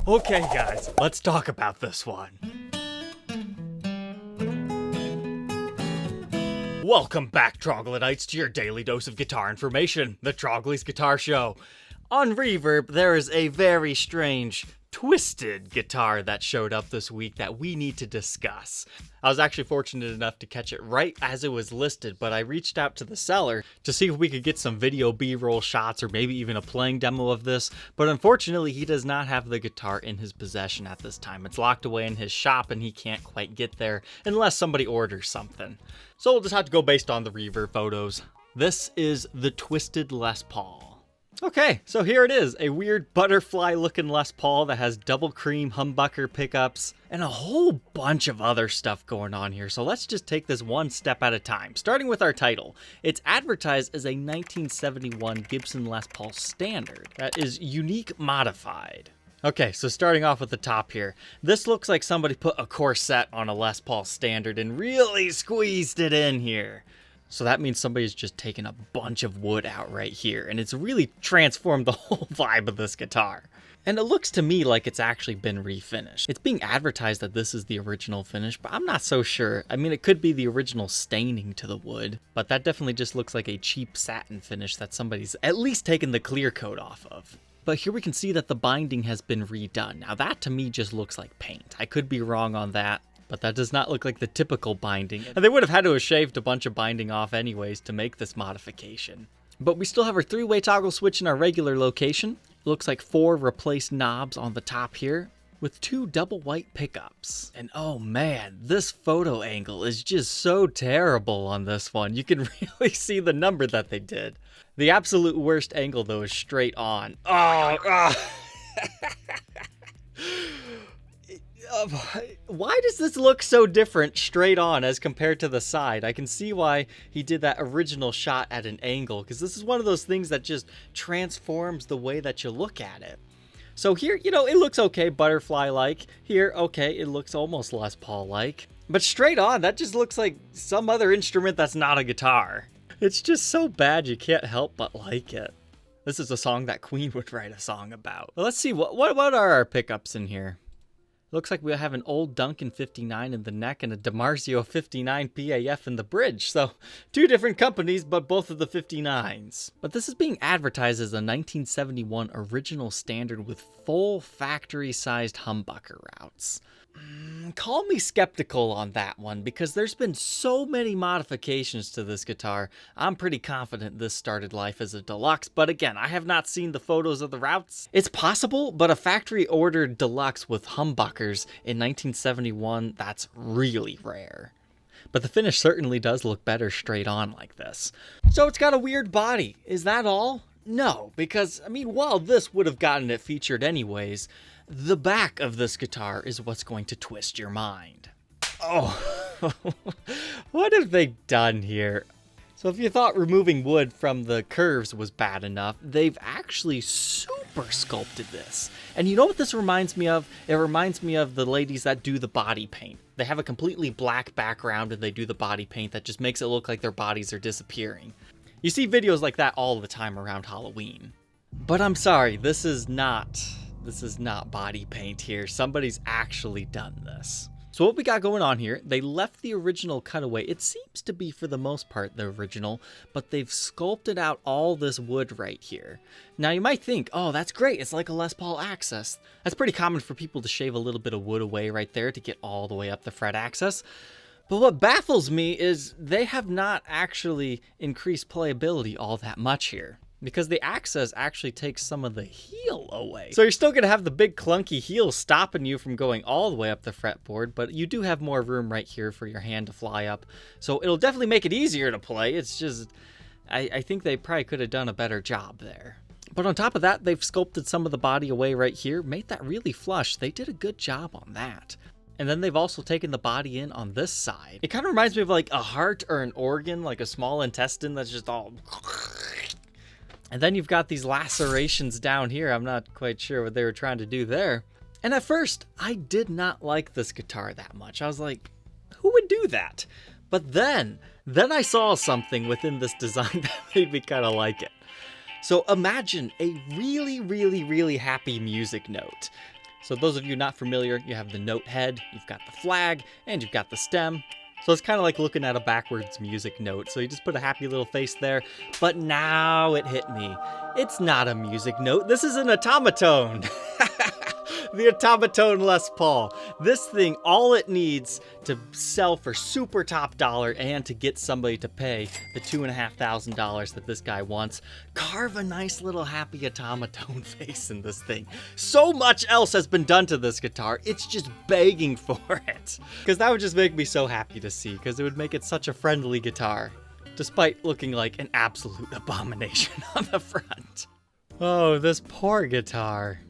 Okay guys, let's talk about this one. Welcome back, Troglodytes, to your daily dose of guitar information, the Trogly's Guitar Show. On Reverb, there is a very strange, twisted guitar that showed up this week that we need to discuss. I was actually fortunate enough to catch it right as it was listed, but I reached out to the seller to see if we could get some video B-roll shots or maybe even a playing demo of this, but unfortunately he does not have the guitar in his possession at this time. It's locked away in his shop and he can't quite get there unless somebody orders something. So we'll just have to go based on the Reverb photos. This is the Twisted Les Paul. Okay, so here it is, a weird butterfly looking Les Paul that has double cream humbucker pickups and a whole bunch of other stuff going on here. So let's just take this one step at a time, starting with our title. It's advertised as a 1971 Gibson Les Paul Standard that is unique modified. Okay, so starting off with the top here, this looks like somebody put a corset on a Les Paul Standard and really squeezed it in here. So that means somebody's just taken a bunch of wood out right here, and it's really transformed the whole vibe of this guitar. And it looks to me like it's actually been refinished. It's being advertised that this is the original finish, but I'm not so sure. I mean, it could be the original staining to the wood, but that definitely just looks like a cheap satin finish that somebody's at least taken the clear coat off of. But here we can see that the binding has been redone. Now that to me just looks like paint. I could be wrong on that, but that does not look like the typical binding. And they would have had to have shaved a bunch of binding off anyways to make this modification. But we still have our 3-way toggle switch in our regular location. It looks like 4 replaced knobs on the top here with 2 double white pickups. And oh man, this photo angle is just so terrible on this one. You can really see the number that they did. The absolute worst angle though is straight on. Why does this look so different straight on as compared to the side? I can see why he did that original shot at an angle, because this is one of those things that just transforms the way that you look at it. So here, you know, it looks okay, butterfly-like. Here, okay, it looks almost Les Paul-like. But straight on, that just looks like some other instrument that's not a guitar. It's just so bad you can't help but like it. This is a song that Queen would write a song about. Well, let's see, what are our pickups in here? Looks like we have an old Duncan 59 in the neck and a DiMarzio 59 PAF in the bridge. So 2 different companies, but both of the 59s. But this is being advertised as a 1971 original standard with full factory-sized humbucker routes. Call me skeptical on that one, because there's been so many modifications to this guitar. I'm pretty confident this started life as a deluxe, but again, I have not seen the photos of the routes. It's possible, but a factory-ordered deluxe with humbuckers in 1971, that's really rare. But the finish certainly does look better straight on like this. So it's got a weird body. Is that all? No, because, I mean, while this would have gotten it featured anyways, the back of this guitar is what's going to twist your mind. Oh, what have they done here? So if you thought removing wood from the curves was bad enough, they've actually super sculpted this. And you know what this reminds me of? It reminds me of the ladies that do the body paint. They have a completely black background and they do the body paint that just makes it look like their bodies are disappearing. You see videos like that all the time around Halloween. But I'm sorry, this is not body paint here. Somebody's actually done this. So what we got going on here, they left the original cutaway. It seems to be for the most part the original, but they've sculpted out all this wood right here. Now you might think, oh, that's great. It's like a Les Paul access. That's pretty common for people to shave a little bit of wood away right there to get all the way up the fret access. But what baffles me is they have not actually increased playability all that much here, because the access actually takes some of the heel away. So you're still going to have the big clunky heel stopping you from going all the way up the fretboard, but you do have more room right here for your hand to fly up. So it'll definitely make it easier to play. It's just, I think they probably could have done a better job there. But on top of that, they've sculpted some of the body away right here, made that really flush. They did a good job on that. And then they've also taken the body in on this side. It kind of reminds me of like a heart or an organ, like a small intestine that's just all... And then you've got these lacerations down here. I'm not quite sure what they were trying to do there. And at first, I did not like this guitar that much. I was like, who would do that? But then I saw something within this design that made me kind of like it. So imagine a really, really, really happy music note. So those of you not familiar, you have the note head, you've got the flag, and you've got the stem. So it's kind of like looking at a backwards music note. So you just put a happy little face there. But now it hit me. It's not a music note. This is an Otamatone. The Otamatone Les Paul. This thing, all it needs to sell for super top dollar and to get somebody to pay the $2,500 that this guy wants, carve a nice little happy Otamatone face in this thing. So much else has been done to this guitar, it's just begging for it. Because that would just make me so happy to see, because it would make it such a friendly guitar, despite looking like an absolute abomination on the front. Oh, this poor guitar.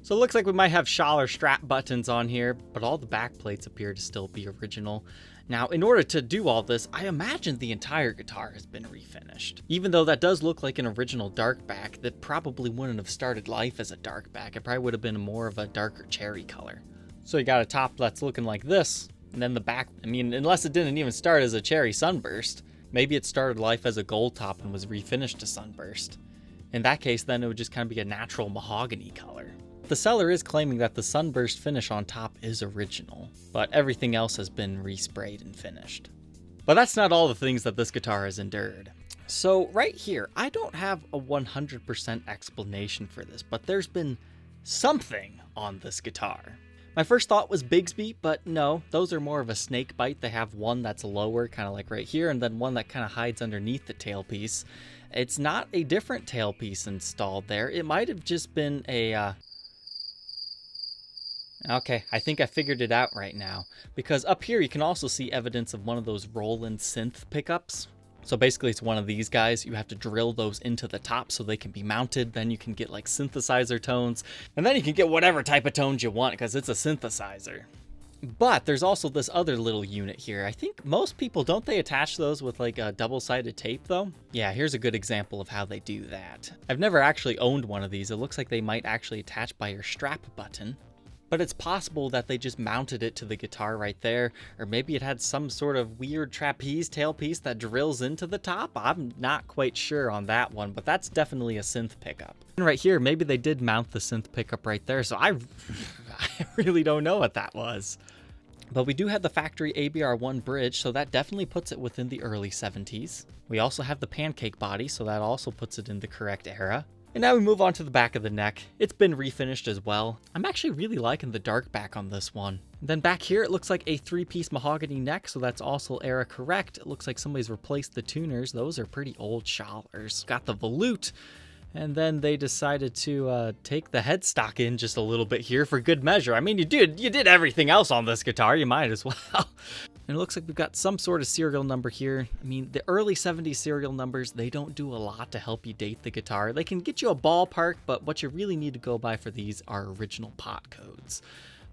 So it looks like we might have shawl or strap buttons on here, but all the back plates appear to still be original. Now, in order to do all this, I imagine the entire guitar has been refinished. Even though that does look like an original dark back, that probably wouldn't have started life as a dark back. It probably would have been more of a darker cherry color. So you got a top that's looking like this, and then the back, I mean, unless it didn't even start as a cherry sunburst, maybe it started life as a gold top and was refinished to sunburst. In that case, then it would just kind of be a natural mahogany color. The seller is claiming that the sunburst finish on top is original, but everything else has been resprayed and finished. But that's not all the things that this guitar has endured. So right here, I don't have a 100% explanation for this, but there's been something on this guitar. My first thought was Bigsby, but no, those are more of a snake bite. They have one that's lower, kind of like right here, and then one that kind of hides underneath the tailpiece. It's not a different tailpiece installed there. It might have just been a... Okay, I think I figured it out right now, because up here you can also see evidence of one of those Roland synth pickups. So basically it's one of these guys. You have to drill those into the top so they can be mounted. Then you can get like synthesizer tones, and then you can get whatever type of tones you want because it's a synthesizer. But there's also this other little unit here. I think most people, don't they attach those with like a double-sided tape though? Yeah, here's a good example of how they do that. I've never actually owned one of these. It looks like they might actually attach by your strap button. But it's possible that they just mounted it to the guitar right there, or maybe it had some sort of weird trapeze tailpiece that drills into the top. I'm not quite sure on that one, but that's definitely a synth pickup. And right here, maybe they did mount the synth pickup right there, so I really don't know what that was. But we do have the factory ABR1 bridge, so that definitely puts it within the early 70s. We also have the pancake body, so that also puts it in the correct era. And now we move on to the back of the neck. It's been refinished as well. I'm actually really liking the dark back on this one. And then back here, it looks like a 3-piece mahogany neck, so that's also era correct. It looks like somebody's replaced the tuners. Those are pretty old Schallers. Got the volute, and then they decided to take the headstock in just a little bit here for good measure. I mean, you did everything else on this guitar, you might as well. And it looks like we've got some sort of serial number here. I mean, the early 70s serial numbers, they don't do a lot to help you date the guitar. They can get you a ballpark, but what you really need to go by for these are original pot codes.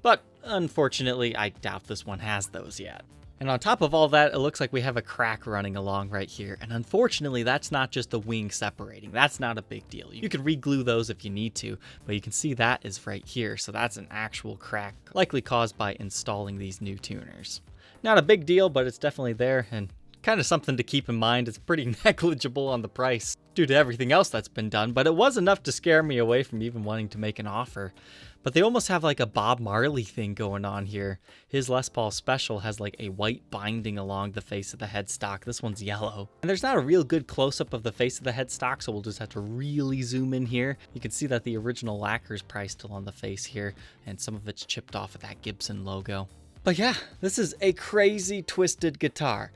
But unfortunately, I doubt this one has those yet. And on top of all that, it looks like we have a crack running along right here. And unfortunately, that's not just the wing separating. That's not a big deal. You could re-glue those if you need to, but you can see that is right here. So that's an actual crack, likely caused by installing these new tuners. Not a big deal, but it's definitely there, and kind of something to keep in mind. It's pretty negligible on the price due to everything else that's been done, but it was enough to scare me away from even wanting to make an offer. But they almost have like a Bob Marley thing going on here. His Les Paul Special has like a white binding along the face of the headstock. This one's yellow. And there's not a real good close-up of the face of the headstock, so we'll just have to really zoom in here. You can see that the original lacquer is probably still on the face here, and some of it's chipped off of that Gibson logo. But yeah, this is a crazy twisted guitar.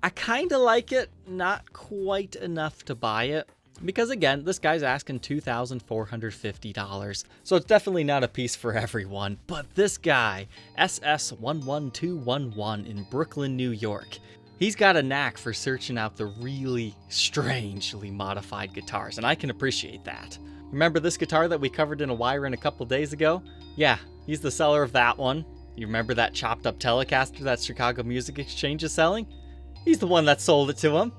I kind of like it, not quite enough to buy it. Because again, this guy's asking $2,450. So it's definitely not a piece for everyone. But this guy, SS11211 in Brooklyn, New York, he's got a knack for searching out the really strangely modified guitars, and I can appreciate that. Remember this guitar that we covered in a WYRON a couple days ago? Yeah, he's the seller of that one. You remember that chopped up Telecaster that Chicago Music Exchange is selling? He's the one that sold it to him.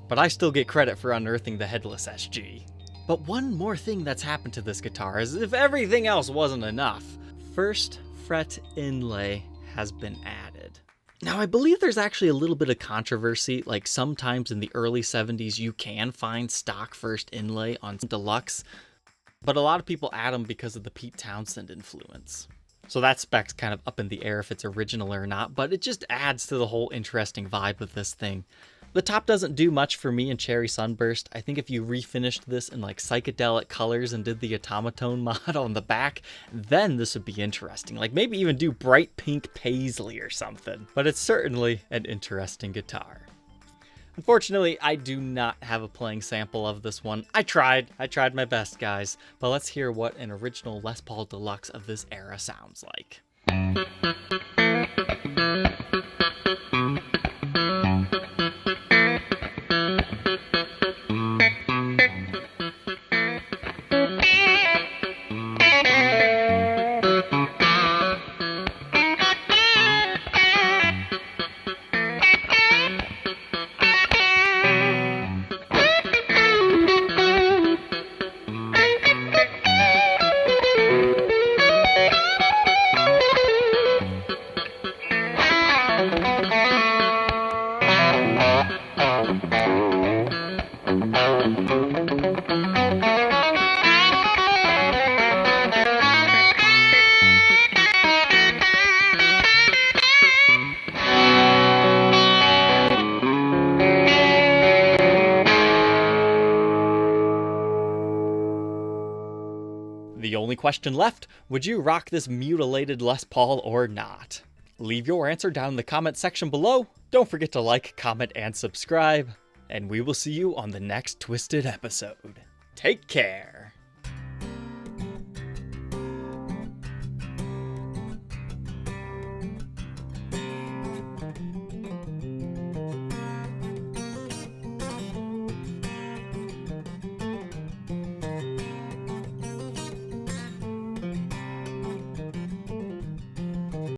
But I still get credit for unearthing the headless SG. But one more thing that's happened to this guitar, as if everything else wasn't enough. First fret inlay has been added. Now I believe there's actually a little bit of controversy, like sometimes in the early 70s you can find stock first inlay on Deluxe. but a lot of people add them because of the Pete Townsend influence. So that spec's kind of up in the air if it's original or not, but it just adds to the whole interesting vibe of this thing. The top doesn't do much for me in Cherry Sunburst. I think if you refinished this in like psychedelic colors and did the Otamatone mod on the back, then this would be interesting. Like maybe even do bright pink paisley or something. But it's certainly an interesting guitar. Unfortunately, I do not have a playing sample of this one. I tried my best, guys. But let's hear what an original Les Paul Deluxe of this era sounds like. The only question left, would you rock this mutilated Les Paul or not? Leave your answer down in the comment section below. Don't forget to like, comment, and subscribe. And we will see you on the next Twisted episode. Take care.